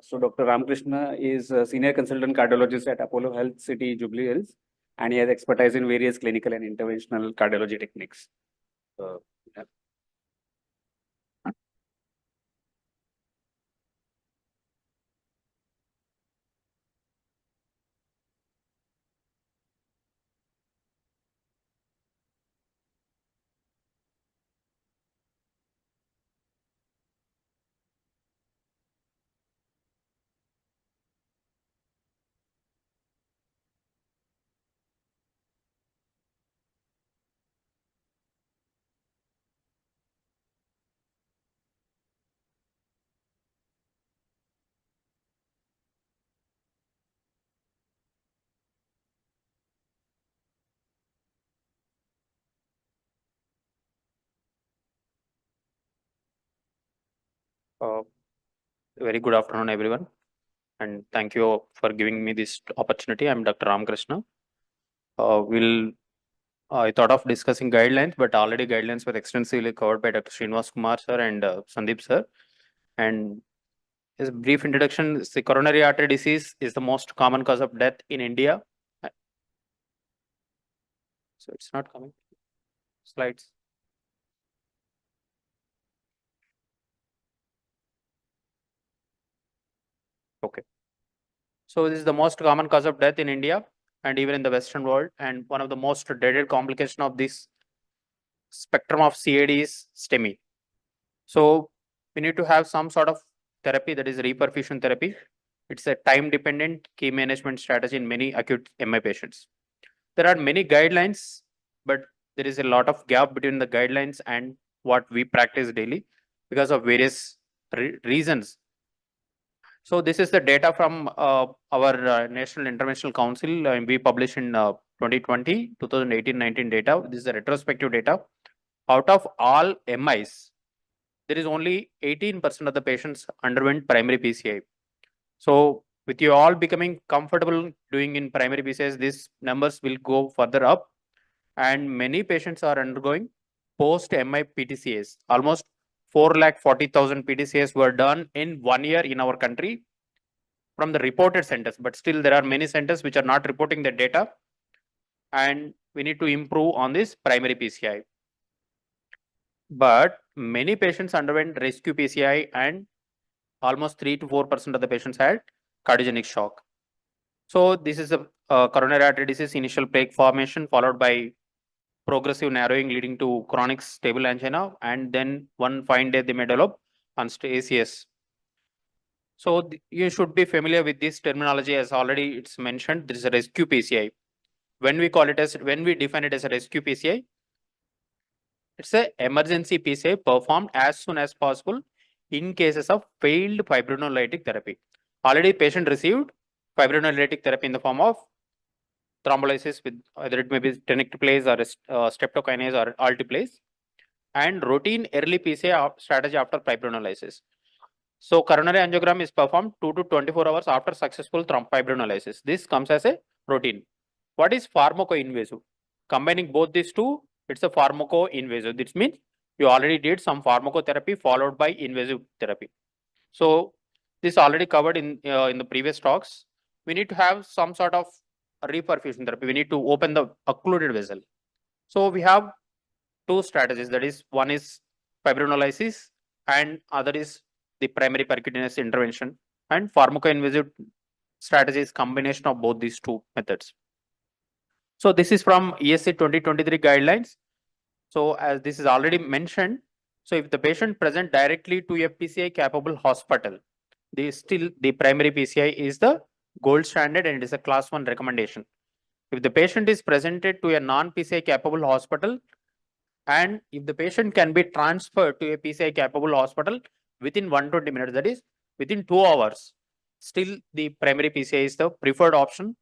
So Dr. Ramakrishna is a senior consultant cardiologist at Apollo Health City, Jubilee Hills, and he has expertise in various clinical and interventional cardiology techniques. Yeah. Very good afternoon, everyone, and thank you for giving me this opportunity. I'm Dr. Ramakrishna. I thought of discussing guidelines, but already guidelines were extensively covered by Dr. Srinivas Kumar sir and Sandeep sir. And as a brief introduction, the coronary artery disease is the most common cause of death in India. So it's not coming. Slides. Okay. So this is the most common cause of death in India and even in the Western world. And one of the most dreaded complication of this spectrum of CAD is STEMI. So we need to have some sort of therapy, that is reperfusion therapy. It's a time-dependent key management strategy in many acute MI patients. There are many guidelines, but there is a lot of gap between the guidelines and what we practice daily because of various reasons. So this is the data from our National Interventional Council. We published in 2020, 2018-19 data. This is the retrospective data. Out of all MIs, there is only 18% of the patients underwent primary PCI. So with you all becoming comfortable doing in primary PCIs, these numbers will go further up, and many patients are undergoing post-MI PTCAs. Almost 440,000 PTCAs were done in 1 year in our country from the reported centers, but still there are many centers which are not reporting the data, and we need to improve on this primary PCI. But many patients underwent rescue PCI, and almost 3 to 4% of the patients had cardiogenic shock. So this is a coronary artery disease, initial plaque formation followed by progressive narrowing leading to chronic stable angina, and then one fine day they may develop ACS. So you should be familiar with this terminology, as already it's mentioned. There is a rescue PCI. When we define it as a rescue PCI, it's an emergency PCI performed as soon as possible in cases of failed fibrinolytic therapy. Already patient received fibrinolytic therapy in the form of thrombolysis with either it may be tenecteplase or streptokinase or alteplase, and routine early PCI strategy after fibrinolysis. So coronary angiogram is performed 2 to 24 hours after successful fibrinolysis. This comes as a routine. What is pharmacoinvasive? Combining both these two, it's a pharmacoinvasive. This means you already did some pharmacotherapy followed by invasive therapy. So this already covered in the previous talks. We need to have some sort of reperfusion therapy. We need to open the occluded vessel. So we have two strategies. That is, one is fibrinolysis and other is the primary percutaneous intervention. And pharmacoinvasive strategy is combination of both these two methods. So this is from ESC 2023 guidelines. So as this is already mentioned, so if the patient present directly to a PCI capable hospital, the primary PCI is the gold standard and it is a class 1 recommendation. If the patient is presented to a non-PCI capable hospital, and if the patient can be transferred to a PCI capable hospital within 120 minutes, that is within 2 hours, still the primary PCI is the preferred option.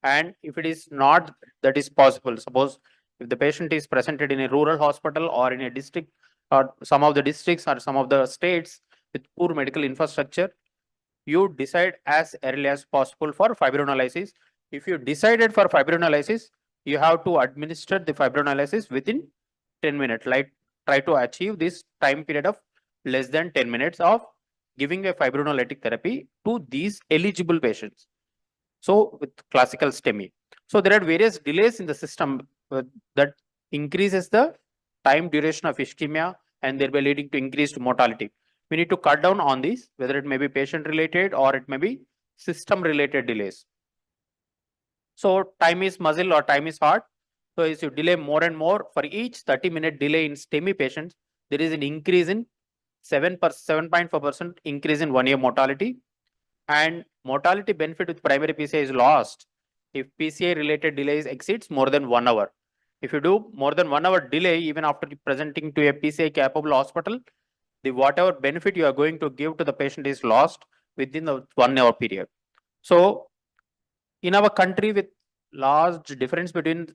And if it is not, that is possible. Suppose if the patient is presented in a rural hospital or in a district or some of the districts or some of the states with poor medical infrastructure, you decide as early as possible for fibrinolysis. If you decided for fibrinolysis, you have to administer the fibrinolysis within 10 minutes. Like try to achieve this time period of less than 10 minutes of giving a fibrinolytic therapy to these eligible patients. So with classical STEMI. So there are various delays in the system that increases the time duration of ischemia and thereby leading to increased mortality. We need to cut down on these, whether it may be patient related or it may be system related delays. So time is muscle or time is heart. So as you delay more and more, for each 30-minute delay in STEMI patients, there is an increase in 7.4% increase in 1 year mortality, and mortality benefit with primary PCI is lost if PCI related delays exceeds more than 1 hour. If you do more than 1 hour delay, even after presenting to a PCI capable hospital, the whatever benefit you are going to give to the patient is lost within the 1 hour period. So in our country, with large difference between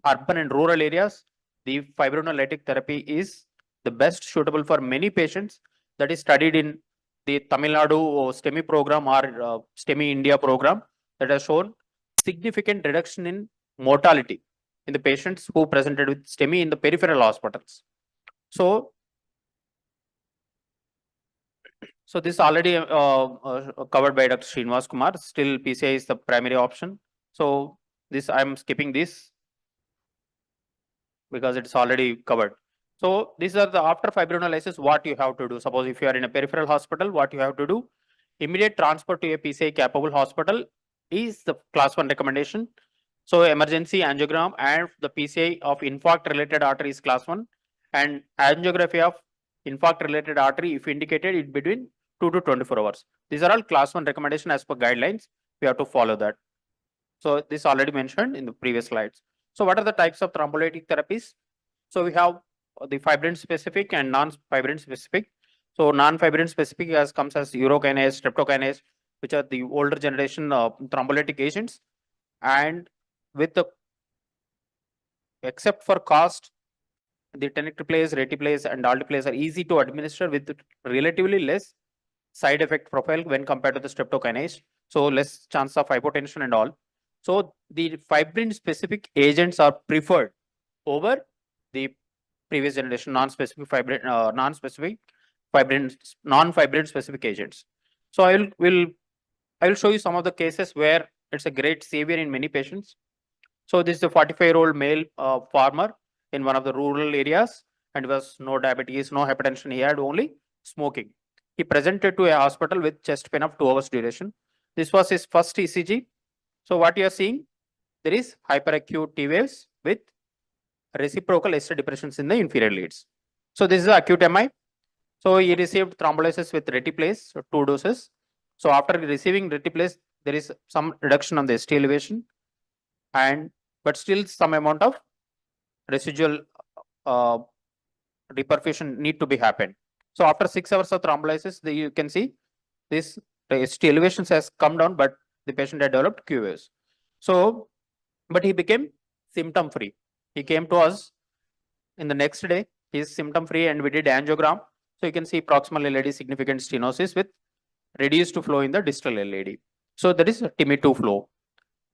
urban and rural areas, the fibrinolytic therapy is the best suitable for many patients that is studied in the Tamil Nadu STEMI program or STEMI India program that has shown significant reduction in mortality in the patients who presented with STEMI in the peripheral hospitals. So this already covered by Dr. Srinivas Kumar. Still PCI is the primary option. So this I'm skipping this because it's already covered. So these are the after fibrinolysis, what you have to do. Suppose if you are in a peripheral hospital, what you have to do, immediate transport to a PCI capable hospital is the class 1 recommendation. So emergency angiogram and the PCI of infarct related artery is class 1, and angiography of infarct related artery if indicated in between 2 to 24 hours. These are all class 1 recommendation as per guidelines. We have to follow that. So this already mentioned in the previous slides. So what are the types of thrombolytic therapies? So we have the fibrin specific and non-fibrin specific. So non-fibrin specific comes as urokinase, streptokinase, which are the older generation thrombolytic agents. And with the, except for cost, the tenecteplase, retiplase, and alteplase are easy to administer with relatively less side effect profile when compared to the streptokinase. So less chance of hypotension and all. So the fibrin specific agents are preferred over the previous generation non-specific fibrin, non-specific fibrin, non-fibrin specific agents. So I will show you some of the cases where it's a great savior in many patients. So this is a 45-year-old male farmer in one of the rural areas, and was no diabetes, no hypertension. He had only smoking. He presented to a hospital with chest pain of 2 hours duration. This was his first ECG. So what you are seeing, there is hyperacute T waves with reciprocal ST depressions in the inferior leads. So this is acute MI. So he received thrombolysis with retiplase, so 2 doses. So after receiving retiplase, there is some reduction on the ST elevation, and but still some amount of residual reperfusion need to be happened. So after 6 hours of thrombolysis, you can see this ST elevations has come down, but the patient had developed Q waves. So, but he became symptom free. He came to us in the next day. He is symptom free, and we did angiogram. So you can see proximal LAD significant stenosis with reduced flow in the distal LAD. So there is a TIMI2 flow.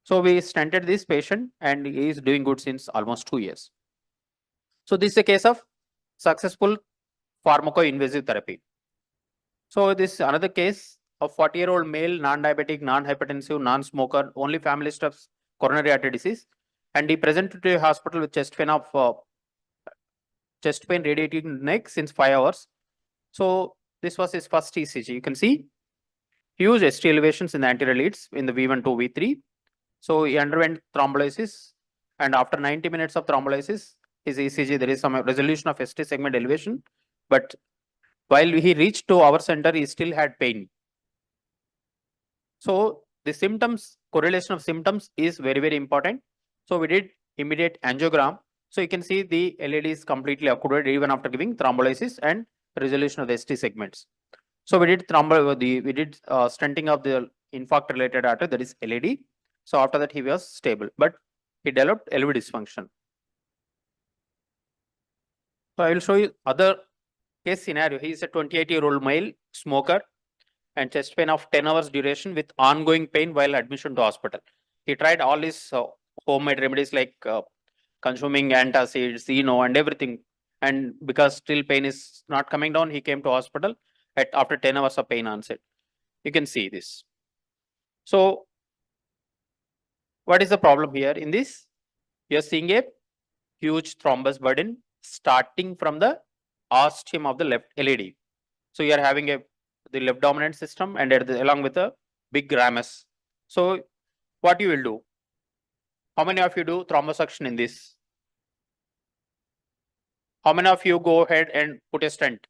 So we stented this patient, and he is doing good since almost 2 years. So this is a case of successful pharmacoinvasive therapy. So this is another case of 40-year-old male, non-diabetic, non-hypertensive, non-smoker, only family of coronary artery disease, and he presented to a hospital with chest pain radiating neck since 5 hours. So this was his first ECG. You can see huge ST elevations in the anterior leads in the V1 to V3. So he underwent thrombolysis, and after 90 minutes of thrombolysis, his ECG, there is some resolution of ST segment elevation, but while he reached to our center, he still had pain. So the symptoms, correlation of symptoms is very, very important. So we did immediate angiogram. So you can see the LAD is completely occluded even after giving thrombolysis and resolution of the ST segments. So we did stenting of the infarct related artery, that is LAD. So after that he was stable, but he developed LV dysfunction. So I will show you other case scenario. He is a 28-year-old male smoker and chest pain of 10 hours duration with ongoing pain while admission to hospital. He tried all his homemade remedies like consuming antacids, and everything. And because still pain is not coming down, he came to hospital, after 10 hours of pain onset. You can see this. So what is the problem here in this? You are seeing a huge thrombus burden starting from the ostium of the left LED. So you are having the left dominant system and along with a big ramus. So what you will do? How many of you do thrombosuction in this? How many of you go ahead and put a stent?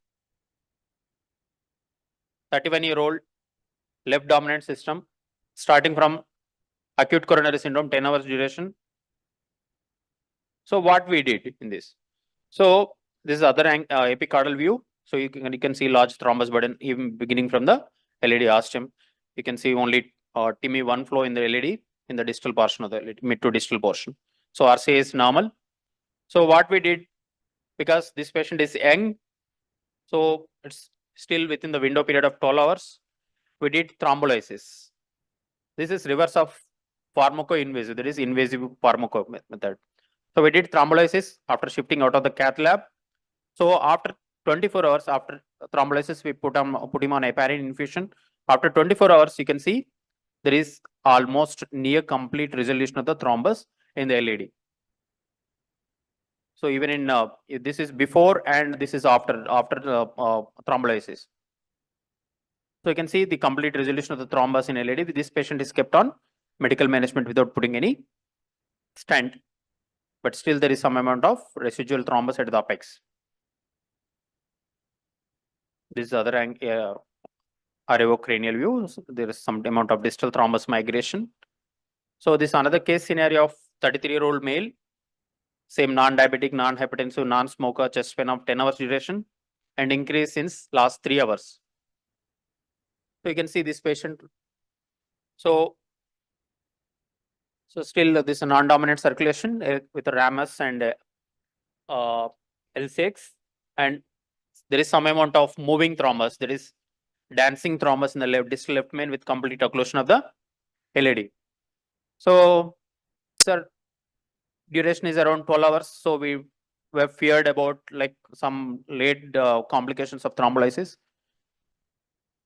31-year-old left dominant system starting from acute coronary syndrome, 10 hours duration. So what we did in this? So this is other epicardial view. So you can see large thrombus burden even beginning from the LED ostium. You can see only TIMI 1 flow in the LED in the distal portion of the LED, mid to distal portion. So RCA is normal. So what we did, because this patient is young, so it's still within the window period of 12 hours, we did thrombolysis. This is reverse of pharmacoinvasive, that is invasive pharmaco method. So we did thrombolysis after shifting out of the cath lab. So after 24 hours after thrombolysis, we put him on heparin infusion. After 24 hours, you can see there is almost near complete resolution of the thrombus in the LED. So even in this is before and this is after thrombolysis. So you can see the complete resolution of the thrombus in LED. This patient is kept on medical management without putting any stent, but still there is some amount of residual thrombus at the apex. This is other cranial view. So there is some amount of distal thrombus migration. So this is another case scenario of 33-year-old male, same non-diabetic, non-hypertensive, non-smoker, chest pain of 10 hours duration and increase since last 3 hours. So you can see this patient. So still this non-dominant circulation with a ramus and L6, and there is some amount of moving thrombus. There is dancing thrombus in the left distal left main with complete occlusion of the LED. So, sir, duration is around 12 hours. So we were feared about like some late complications of thrombolysis,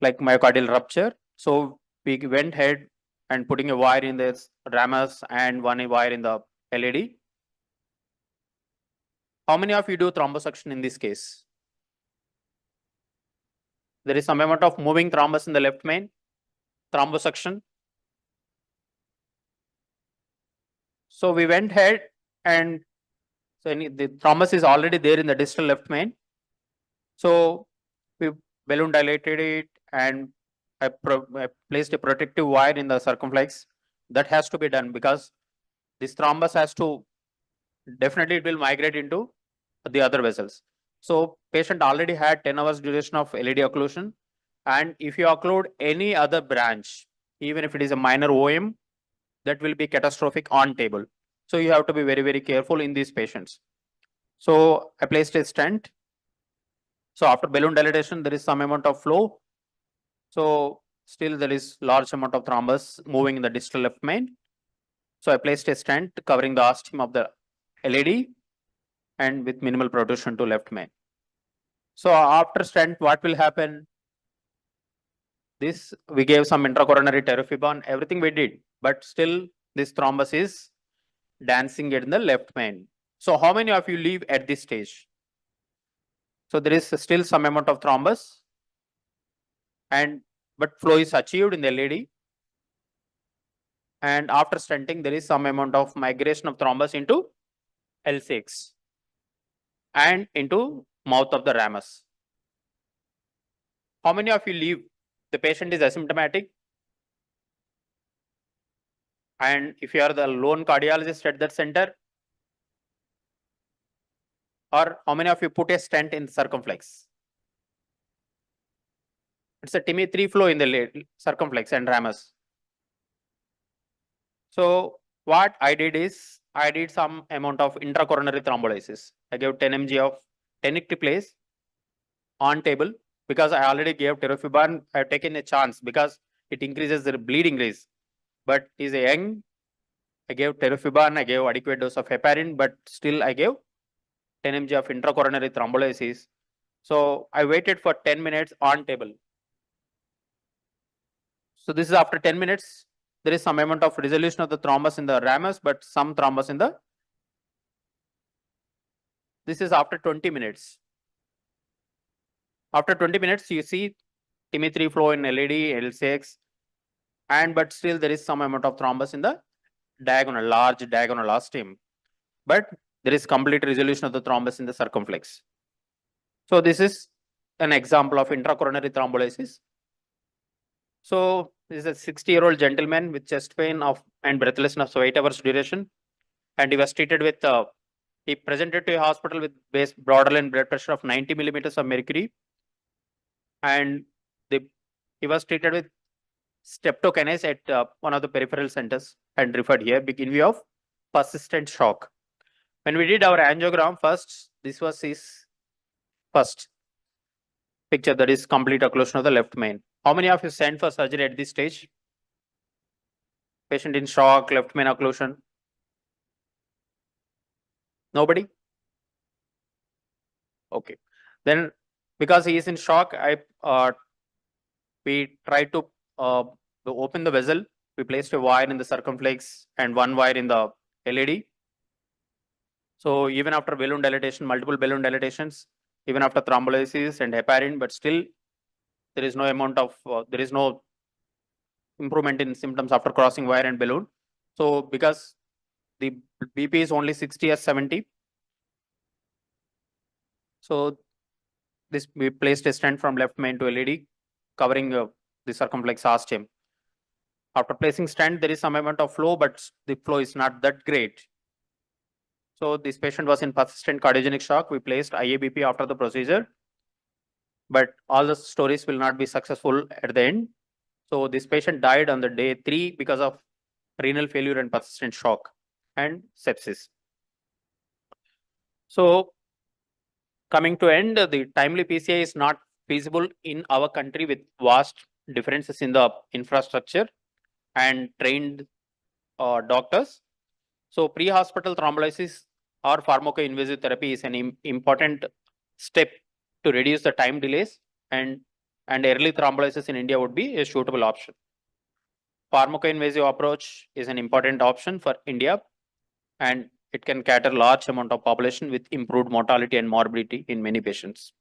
like myocardial rupture. So we went ahead and putting a wire in this ramus and one wire in the LED. How many of you do thrombosuction in this case? There is some amount of moving thrombus in the left main, thrombosuction. So we went ahead and so the thrombus is already there in the distal left main. So we balloon dilated it and I placed a protective wire in the circumflex. That has to be done because this thrombus has to, definitely it will migrate into the other vessels. So patient already had 10 hours duration of LED occlusion. And if you occlude any other branch, even if it is a minor OM, that will be catastrophic on table. So you have to be very, very careful in these patients. So I placed a stent. So after balloon dilatation, there is some amount of flow. So still there is large amount of thrombus moving in the distal left main. So I placed a stent covering the ostium of the LED and with minimal protrusion to left main. So after stent, what will happen? This we gave some intracoronary terifibon, everything we did, but still this thrombus is dancing in the left main. So how many of you leave at this stage? So there is still some amount of thrombus, but flow is achieved in the LED. And after stenting, there is some amount of migration of thrombus into L6 and into mouth of the ramus. How many of you leave? The patient is asymptomatic. And if you are the lone cardiologist at that center, or how many of you put a stent in the circumflex? It's a TIMI 3 flow in the circumflex and ramus. So what I did is, I did some amount of intracoronary thrombolysis. I gave 10 mg of tenecteplase on table because I already gave terifibon. I have taken a chance because it increases the bleeding risk. But is a young, I gave terifibon, I gave adequate dose of heparin, but still I gave 10 mg of intracoronary thrombolysis. So I waited for 10 minutes on table. So this is after 10 minutes. There is some amount of resolution of the thrombus in the ramus, but some thrombus in the. This is after 20 minutes. After 20 minutes, you see TIMI3 flow in LED, L6, and but still there is some amount of thrombus in the diagonal, large diagonal ostium. But there is complete resolution of the thrombus in the circumflex. So this is an example of intracoronary thrombolysis. So this is a 60-year-old gentleman with chest pain of and breathlessness of 8 hours duration, and he was treated with. He presented to a hospital with borderline blood pressure of 90 millimeters of mercury, and he was treated with streptokinase at one of the peripheral centers and referred here in view of persistent shock. When we did our angiogram first, this was his first picture, that is complete occlusion of the left main. How many of you sent for surgery at this stage? Patient in shock, left main occlusion. Nobody? Okay. Then because he is in shock, we tried to open the vessel. We placed a wire in the circumflex and one wire in the LED. So even after balloon dilatation, multiple balloon dilatations, even after thrombolysis and heparin, but still there is no amount of, there is no improvement in symptoms after crossing wire and balloon. So because the BP is only 60 or 70. So this we placed a stent from left main to LED covering the circumflex ostium. After placing stent, there is some amount of flow, but the flow is not that great. So this patient was in persistent cardiogenic shock. We placed IABP after the procedure, but all the stories will not be successful at the end. So this patient died on the day 3 because of renal failure and persistent shock and sepsis. So coming to end, the timely PCI is not feasible in our country with vast differences in the infrastructure and trained doctors. So pre-hospital thrombolysis or pharmacoinvasive therapy is an important step to reduce the time delays, and early thrombolysis in India would be a suitable option. Pharmacoinvasive approach is an important option for India, and it can cater large amount of population with improved mortality and morbidity in many patients.